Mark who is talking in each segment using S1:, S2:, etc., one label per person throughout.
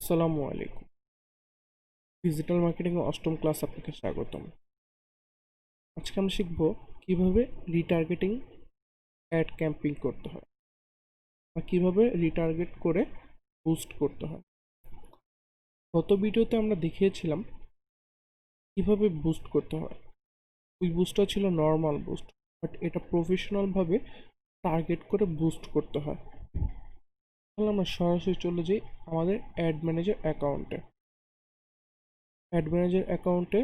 S1: আসসালামু আলাইকুম। Digital marketing অষ্টম ক্লাস আপনাকে স্বাগতম। আজকে আমরা শিখব কিভাবে রিটার্গেটিং অ্যাড ক্যাম্পিং করতে হয় বা কিভাবে রিটার্গেট করে বুস্ট করতে হয়। গত ভিডিওতে আমরা দেখিয়েছিলাম কিভাবে বুস্ট করতে হয়। ওই বুস্টটা ছিল নর্মাল বুস্ট, বাট এটা প্রফেশনালভাবে টার্গেট করে বুস্ট করতে হয়। তাহলে আমরা সরাসরি চলে যাই আমাদের অ্যাড ম্যানেজার অ্যাকাউন্টে। অ্যাড ম্যানেজার অ্যাকাউন্টে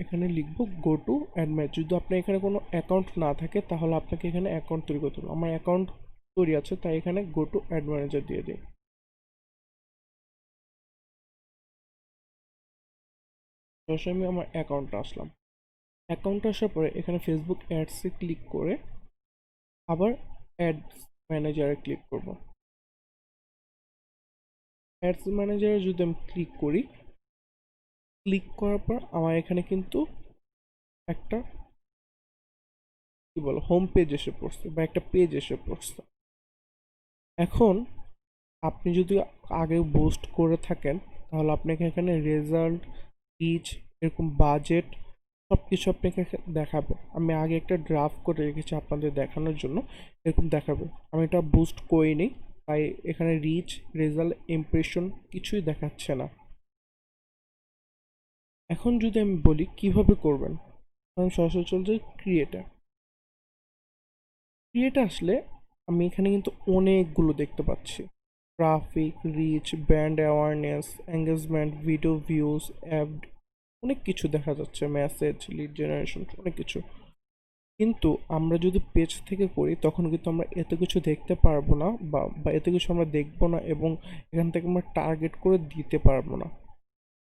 S1: এখানে লিখবো গো টু অ্যাড ম্যানেজার। যদি আপনার এখানে কোনো অ্যাকাউন্ট না থাকে তাহলে আপনাকে এখানে অ্যাকাউন্ট তৈরি করতে হবে। আমার অ্যাকাউন্ট তৈরি আছে, তাই এখানে গো টু অ্যাড ম্যানেজার দিয়ে দিই। সরাসরি আমি আমার অ্যাকাউন্টে আসলাম। অ্যাকাউন্টে আসার পরে এখানে ফেসবুক অ্যাডসে ক্লিক করে আবার অ্যাড ম্যানেজারে ক্লিক করব। অ্যাডস ম্যানেজারে যদি আমি ক্লিক করি, ক্লিক করার পর আমার এখানে কিন্তু একটা কি বলো হোম পেজ এসে পড়ছে বা একটা পেজ এসে পড়ছে। এখন আপনি যদি আগে বুস্ট করে থাকেন তাহলে আপনাকে এখানে রেজাল্ট, রিচ, এরকম বাজেট সব কিছু আপনাকে দেখাবে। আমি আগে একটা ড্রাফট করে রেখেছি আপনাদের দেখানোর জন্য, এরকম দেখাবে। আমি এটা বুস্ট করিনি, তাই এখানে রিচ, রেজাল্ট, ইমপ্রেশন কিছুই দেখাচ্ছে না। এখন যদি আমি বলি কিভাবে করবেন, আমি সরাসরি চলে যাই ক্রিয়েটে। ক্রিয়েটে আসলে আমি এখানে কিন্তু অনেকগুলো দেখতে পাচ্ছি। Traffic, reach, brand awareness, engagement, video views, ad, অনেক কিছু দেখা যাচ্ছে, মেসেজ, লিড জেনারেশন, অনেক কিছু। কিন্তু আমরা যদি পেজ থেকে করি তখন কিন্তু আমরা এত কিছু দেখতে পারবো না, বা এত কিছু আমরা দেখবো না, এবং এখান থেকে আমরা টার্গেট করে দিতে পারবো না।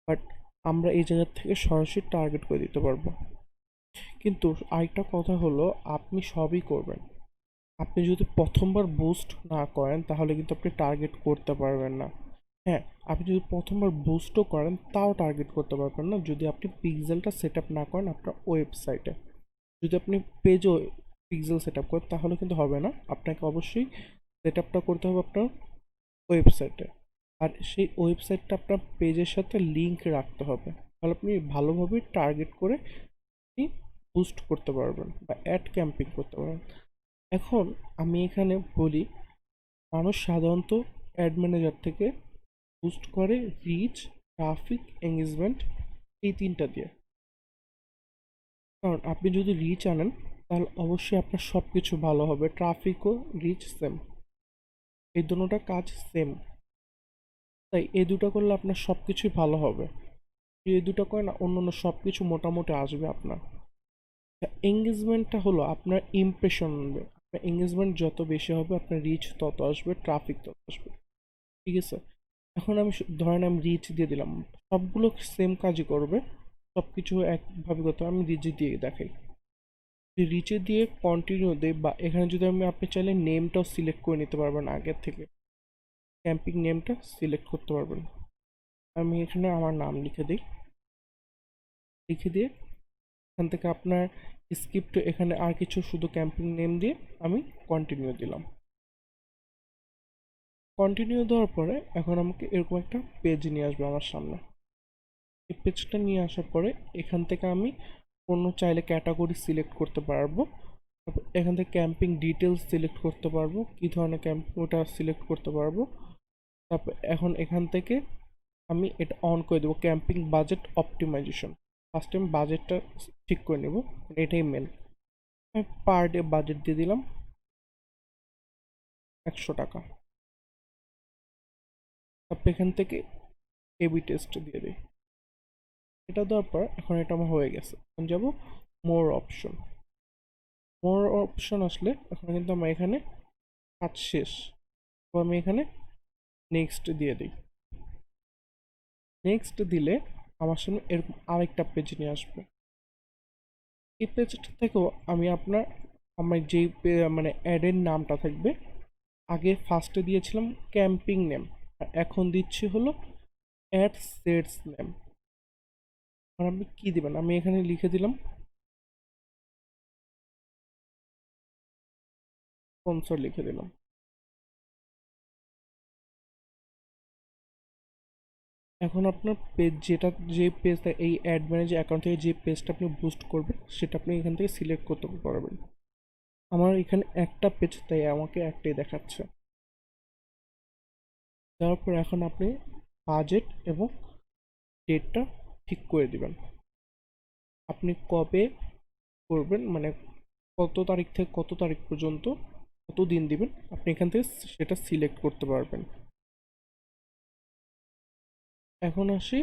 S1: বাট আমরা এই জায়গা থেকে সরাসরি টার্গেট করে দিতে পারবো। কিন্তু আরেকটা কথা হলো, আপনি সবই করবেন, আপনি যদি প্রথমবার বুস্ট না করেন তাহলে কিন্তু আপনি টার্গেট করতে পারবেন না। হ্যাঁ, আপনি যদি প্রথমবার বুস্টও করেন তাও টার্গেট করতে পারবেন না যদি আপনি পিক্সেলটা সেট আপ না করেন আপনার ওয়েবসাইটে। যদি আপনি পেজও পিক্সেল সেট আপ করেন তাহলে কিন্তু হবে না, আপনাকে অবশ্যই সেট আপটা করতে হবে আপনার ওয়েবসাইটে। আর সেই ওয়েবসাইটটা আপনার পেজের সাথে লিঙ্ক রাখতে হবে, তাহলে আপনি ভালোভাবে টার্গেট করে আপনি বুস্ট করতে পারবেন বা অ্যাড ক্যাম্পিং করতে পারবেন। এখন আমি এখানে বলি, মানুষ সাধারণত অ্যাড ম্যানেজার থেকে বুস্ট করে রিচ, ট্রাফিক, এঙ্গেজমেন্ট, এই তিনটা দিয়ে। কারণ আপনি যদি রিচ আনেন তাহলে অবশ্যই আপনার সব কিছু ভালো হবে। ট্রাফিকও রিচ সেম, এই দুটোটা কাজ সেম, তাই এই দুটো করলে আপনার সব কিছুই ভালো হবে। যদি এই দুটো করেন না, অন্য অন্য সব কিছু মোটামুটি আসবে আপনার। এঙ্গেজমেন্টটা হলো আপনার ইমপ্রেশন হবে, আপনার এঙ্গেজমেন্ট যত বেশি হবে আপনার রিচ তত আসবে, ট্রাফিক তত আসবে। ঠিক আছে, এখন আমি ধরেন আমি রিচ দিয়ে দিলাম, সবগুলো সেম কাজই করবে, সব কিছু একভাবে করতে হবে। আমি রিচ দিয়ে দেখাই, রিচে দিয়ে কন্টিনিউ দিই, বা এখানে যদি আপনি চাইলে নেমটাও সিলেক্ট করে নিতে পারবেন আগের থেকে, ক্যাম্পিং নেমটা সিলেক্ট করতে পারবেন। আমি এখানে আমার নাম লিখে দিই, লিখে দিয়ে এখান থেকে আপনার স্ক্রিপ্ট, এখানে আর কিছু শুধু ক্যাম্পিং নেম দিয়ে আমি কন্টিনিউ দিলাম। কন্টিনিউ দেওয়ার পরে এখন আমাকে এরকম একটা পেজ নিয়ে আসবে আমার সামনে। এই পেজটা নিয়ে আসার পরে এখান থেকে আমি কোনো চাইলে ক্যাটাগরি সিলেক্ট করতে পারবো। তারপর এখান থেকে ক্যাম্পিং ডিটেলস সিলেক্ট করতে পারবো, কী ধরনের ক্যাম্প ওটা সিলেক্ট করতে পারবো। তারপর এখন এখান থেকে আমি এটা অন করে দেবো, campaign budget optimization. First time বাজেটটা ঠিক করে নেব, এটাই মেন। আমি পার ডে বাজেট দিয়ে দিলাম 100 টাকা। তারপর এখান থেকে এবি টেস্ট দিয়ে দিই। এটা দেওয়ার পর এখন এটা আমার হয়ে গেছে। এখন যাব মোর অপশন। মোর অপশন আসলে এখন কিন্তু আমার এখানে কাজ শেষ। তো আমি এখানে নেক্সট দিয়ে দিই। নেক্সট দিলে আমার সামনে এরকম আরেকটা পেজ নিয়ে আসবে। এই পেজটা থেকেও আমি আমার যেই মানে অ্যাডের নামটা থাকবে, আগে ফার্স্টে দিয়েছিলাম ক্যাম্পিং নেম, আর এখন দিচ্ছি হলো অ্যাড সেটস নেম। আর আপনি কি দিবেন, আমি এখানে লিখে দিলাম স্পন্সর, লিখে দিলাম। এখন আপনার পেজ যেটা, যে পেজটা এই অ্যাড ম্যানেজার অ্যাকাউন্ট থেকে যে পেজটা আপনি বুস্ট করবেন সেটা আপনি এখান থেকে সিলেক্ট করতে পারবেন। আমার এখানে একটা পেজ, তাই আমাকে একটাই দেখাচ্ছে। তারপর এখন আপনি বাজেট এবং ডেটটা ঠিক করে দিবেন। আপনি কবে করবেন, মানে কত তারিখ থেকে কত তারিখ পর্যন্ত কত দিন দিবেন, আপনি এখান থেকে সেটা সিলেক্ট করতে পারবেন। এখন আসি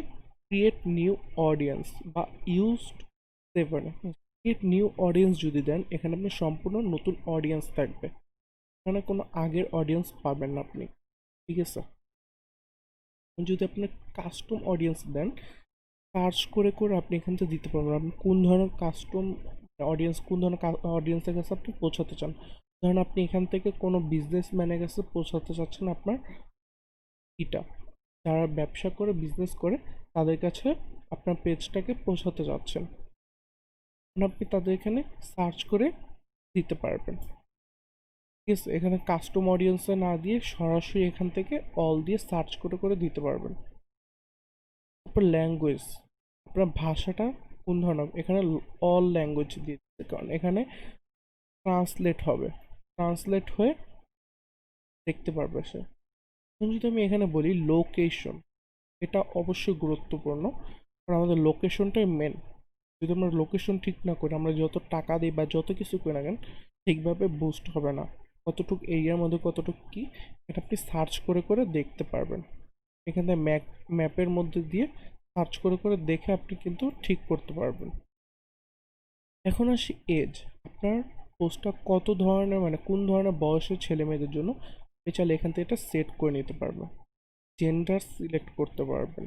S1: ক্রিয়েট নিউ অডিয়েন্স বা used seven. Create new audience যদি দেন, এখানে আপনি সম্পূর্ণ নতুন অডিয়েন্স থাকবে, এখানে কোনো আগের অডিয়েন্স পাবেন না আপনি, ঠিক আছে। যদি আপনি কাস্টম অডিয়েন্স দেন, সার্চ করে করে আপনি এখান থেকে দিতে পারবেন আপনি কোন ধরনের কাস্টম অডিয়েন্স, কোন ধরনের অডিয়েন্সের কাছে আপনি পৌঁছাতে চান। ধরেন আপনি এখান থেকে কোনো বিজনেসম্যানের কাছে পৌঁছাতে চাচ্ছেন আপনার এটা, যারা ব্যবসা করে বিজনেস করে তাদের কাছে আপনার পেজটাকে পৌঁছাতে যাচ্ছেন, আপনি তাদের এখানে সার্চ করে দিতে পারবেন, ঠিক আছে। এখানে কাস্টম অডিয়েন্সে না দিয়ে সরাসরি এখান থেকে অল দিয়ে সার্চ করে করে দিতে পারবেন। তারপর ল্যাঙ্গুয়েজ, আপনার ভাষাটা কোন ধরনের, এখানে অল ল্যাঙ্গুয়েজ দিয়ে দিতে, কারণ এখানে ট্রান্সলেট হবে, ট্রান্সলেট হয়ে দেখতে পারবে সে। এখন যদি আমি এখানে বলি লোকেশন, এটা অবশ্যই গুরুত্বপূর্ণ, কারণ আমাদের লোকেশনটাই মেন। যদি আমরা লোকেশন ঠিক না করি, আমরা যত টাকা দিই বা যত কিছু করি না কেন, ঠিকভাবে বুস্ট হবে না। কতটুকু এরিয়ার মধ্যে কতটুকু কি, এটা আপনি সার্চ করে করে দেখতে পারবেন। এখানে ম্যাপের মধ্যে দিয়ে সার্চ করে করে দেখে আপনি কিন্তু ঠিক করতে পারবেন। এখন আসি এজ, আপনার পোস্টটা কত ধরনের, মানে কোন ধরনের বয়সের ছেলে মেয়েদের জন্য, আপনি চাইলে এখান থেকে এটা সেট করে নিতে পারবেন, জেন্ডার সিলেক্ট করতে পারবেন।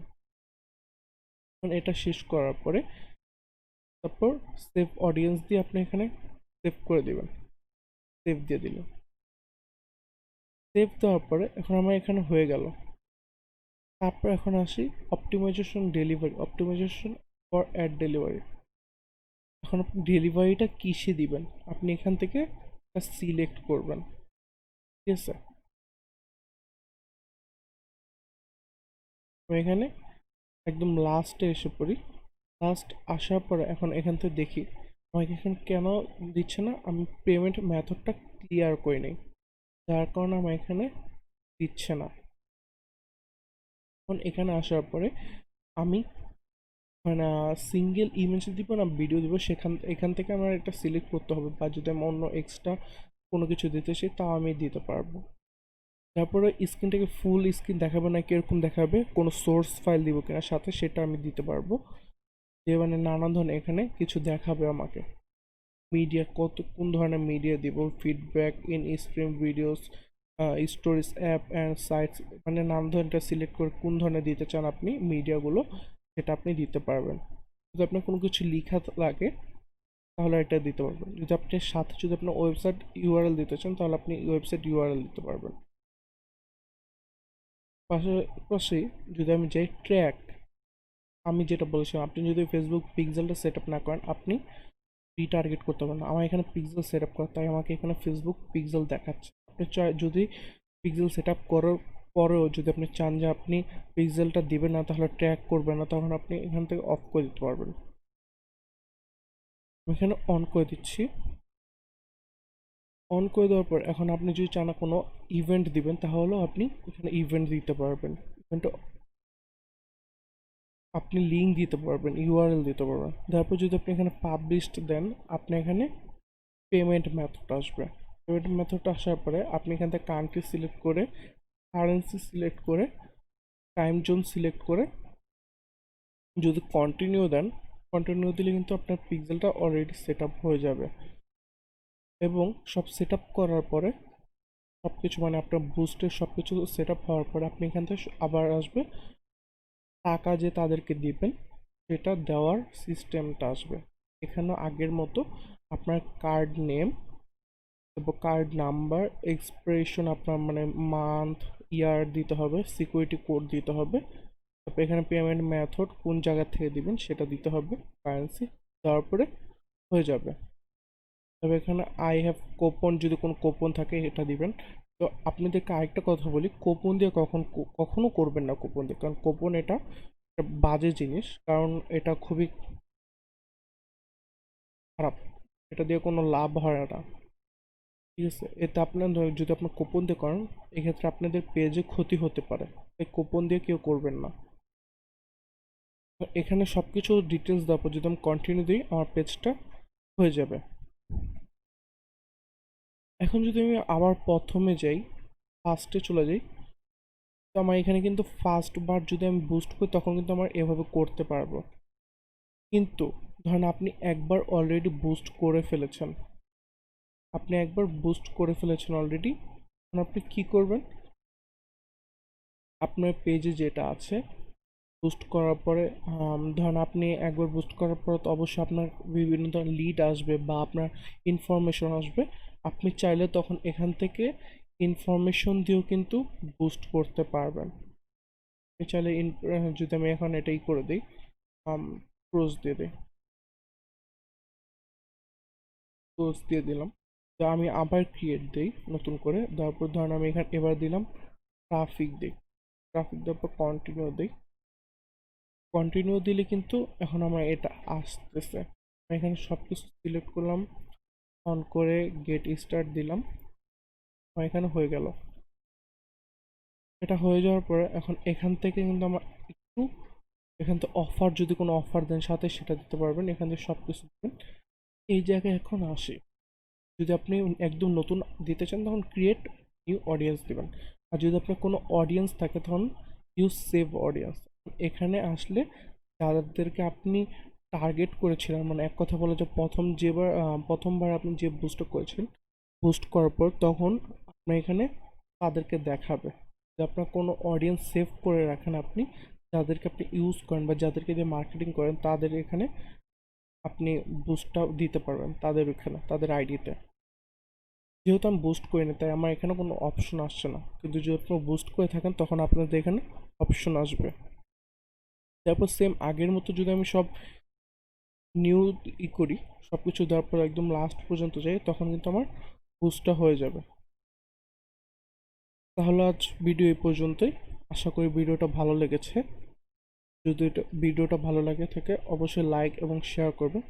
S1: এখন এটা শেষ করার পরে তারপর সেভ অডিয়েন্স দিয়ে আপনি এখানে সেভ করে দিবেন, সেভ দিয়ে দিলেন। সেভ দেওয়ার পরে এখন আমার এখানে হয়ে গেল। তারপর এখন আসি optimization delivery, optimization for ad delivery. এখন আপনি ডেলিভারিটা কিসে দিবেন, আপনি এখান থেকে সিলেক্ট করবেন, ঠিক আছে। আমি এখানে একদম লাস্টে এসে পড়ি। লাস্ট আসার পরে এখন এখান থেকে দেখি আমাকে এখানে কেন দিচ্ছে না, আমি পেমেন্ট মেথডটা ক্লিয়ার করে নিই, যার কারণে আমার এখানে দিচ্ছে না। এখন এখানে আসার পরে আমি মানে সিঙ্গেল ইমেজ দিব না ভিডিও দিব, এখান থেকে আমার একটা সিলেক্ট করতে হবে, বা যদি আমি অন্য এক্সট্রা কোনো কিছু দিতে চাই তাও আমি দিতে পারবো। তারপরে স্ক্রিনটাকে ফুল স্ক্রিন দেখাবে না কিরকম দেখাবে, কোনো সোর্স ফাইল দিব কিনা সাথে, সেটা আমি দিতে পারবো, যে মানে নানান ধরনের এখানে কিছু দেখাবে আমাকে। মিডিয়া কত, কোন ধরনের মিডিয়া দিব, feedback in stream videos, stories app and sites, মানে নানান ধরনের সিলেক্ট করে কোন ধরনের দিতে চান আপনি মিডিয়াগুলো, সেটা আপনি দিতে পারবেন। যদি আপনার কোনো কিছু লেখা লাগে তাহলে এটা দিতে পারবেন, যদি আপনি সাথে যদি আপনার ওয়েবসাইট ইউআরএল দিতে চান তাহলে আপনি ওয়েবসাইট ইউআরএল দিতে পারবেন। পাশাপাশি যদি আমি যাই ট্র্যাক, আমি যেটা বলেছিলাম আপনি যদি ফেসবুক পিক্সেলটা সেট আপ না করেন আপনি রিটার্গেট করতে পারবেন না। আমার এখানে পিক্সেল সেট আপ করা, তাই আমাকে এখানে ফেসবুক পিক্সেল দেখাচ্ছে। আপনি যদি পিক্সেল সেট আপ করার পরেও যদি আপনি চান যে আপনি পিক্সেলটা দিবেন না, তাহলে ট্র্যাক করবেন না, তখন আপনি এখান থেকে অফ করে দিতে পারবেন। আমি এখানে অন করে দিচ্ছি। অন করে দেওয়ার পর এখন আপনি যদি চান কোনো ইভেন্ট দিবেন তাহলেও আপনি এখানে ইভেন্ট দিতে পারবেন, ইভেন্ট আপনি লিঙ্ক দিতে পারবেন, ইউআরএল দিতে পারবেন। তারপর যদি আপনি এখানে পাবলিশড দেন, আপনি এখানে পেমেন্ট মেথড আসবে। পেমেন্ট মেথড আসার পরে আপনি এখান থেকে কান্ট্রি সিলেক্ট করে, কারেন্সি সিলেক্ট করে, টাইম জোন সিলেক্ট করে যদি কন্টিনিউ দেন, কন্টিনিউ দিলে কিন্তু আপনার পিক্সেলটা অলরেডি সেট আপ হয়ে যাবে। এবং সব সেট আপ করার পরে সব কিছু মানে আপনার বুস্টের সব কিছু সেট আপ হওয়ার পরে আপনি এখান থেকে আবার আসবে টাকা যে তাদেরকে দিবেন সেটা দেওয়ার সিস্টেমটা আসবে। এখানেও আগের মতো আপনার কার্ড নেম, তারপর কার্ড নাম্বার, এক্সপ্রেশন আপনার মানে মান্থ ইয়ার দিতে হবে, সিকিউরিটি কোড দিতে হবে, তারপর এখানে পেমেন্ট মেথড কোন জায়গা থেকে দিবেন সেটা দিতে হবে, কারেন্সি দেওয়ার পরে হয়ে যাবে। তবে এখানে আই হ্যাভ কোপন, যদি কোনো কোপন থাকে এটা দিবেন। তো আপনাদেরকে আরেকটা কথা বলি, কুপন দিয়ে কখনো করবেন না কুপন দিয়ে, কারণ কুপন এটা একটা বাজে জিনিস, কারণ এটা খুবই খারাপ। এটা দিয়ে কোনো লাভ হয় না। ঠিক আছে, এতে আপনার যদি আপনার কুপন দিয়ে করেন, এক্ষেত্রে আপনাদের পেজে ক্ষতি হতে পারে। তাই কুপন দিয়ে কেউ করবেন না। তো এখানে সব কিছু ডিটেলস দেওয়ার পর যদি আমি কন্টিনিউ দিই, আমার পেজটা হয়ে যাবে। এখন যদি আমি আবার প্রথমে যাই, ফার্স্টে চলে যাই, তো আমার এখানে কিন্তু ফার্স্ট বার যদি আমি বুস্ট করি তখন কিন্তু আমার এভাবে করতে পারবো। কিন্তু ধরেন আপনি একবার অলরেডি বুস্ট করে ফেলেছেন, অলরেডি। এখন আপনি কি করবেন, আপনার পেজে যেটা আছে বুস্ট করার পরে, ধরেন আপনি একবার বুস্ট করার পর তো অবশ্যই আপনার বিভিন্ন ধরনের লিড আসবে বা আপনার ইনফরমেশন আসবে। আপনি চাইলে তখন এখান থেকে ইনফরমেশন দিয়েও কিন্তু বুস্ট করতে পারবেন। আপনি চাইলে যদি আমি এখন এটাই করে দিই, ক্লোজ দিয়ে দিই, ক্লোজ দিয়ে দিলাম। তো আমি আবার ক্রিয়েট দিই নতুন করে, তারপর ধরেন আমি এখানে এবার দিলাম ট্রাফিক দিই, ট্রাফিক দেওয়ার পর কন্টিনিউ দিই। কন্টিনিউ দিলে কিন্তু এখন আমার এটা আসতেছে। আমি এখানে সব কিছু সিলেক্ট করলাম, অন করে গেট স্টার্ট দিলাম, আমার এখানে হয়ে গেল। এটা হয়ে যাওয়ার পরে এখন এখান থেকে কিন্তু আমার একটু, এখান থেকে অফার, যদি কোনো অফার দেন সাথে সেটা দিতে পারবেন, এখান থেকে সব কিছু দেবেন। এই জায়গায় এখন আসি, যদি আপনি একদম নতুন দিতে চান তখন ক্রিয়েট নিউ অডিয়েন্স দিবেন। আর যদি আপনার কোনো অডিয়েন্স থাকে তখন ইউজ সেভ অডিয়েন্স। এখানে আসলে যাদেরকে আপনি টার্গেট করেছিলেন, মানে এক কথা বলা যায় প্রথমবার আপনি যে বুস্ট করেছেন, বুস্ট করার পর তখন আপনার এখানে তাদেরকে দেখাবে। যে আপনার কোনো অডিয়েন্স সেভ করে রাখেন আপনি, যাদেরকে আপনি ইউজ করেন বা যাদেরকে দিয়ে মার্কেটিং করেন, তাদের এখানে আপনি বুস্টটা দিতে পারবেন, তাদের এখানে তাদের আইডিতে। যেহেতু আমি বুস্ট করিনি তাই আমার এখানে কোনো অপশন আসছে না, কিন্তু যদি আপনারা বুস্ট করে থাকেন তখন আপনাদের এখানে অপশন আসবে। তারপর সেম আগের মতো যদি আমি সব নিউ করি, সব কিছু দেওয়ার পর একদম লাস্ট পর্যন্ত যাই, তখন কিন্তু আমার বুস্টটা হয়ে যাবে। তাহলে আজ ভিডিও এই পর্যন্তই। আশা করি ভিডিওটা ভালো লেগেছে। যদি ভিডিওটা ভালো লাগে থাকে অবশ্যই লাইক এবং শেয়ার করবেন।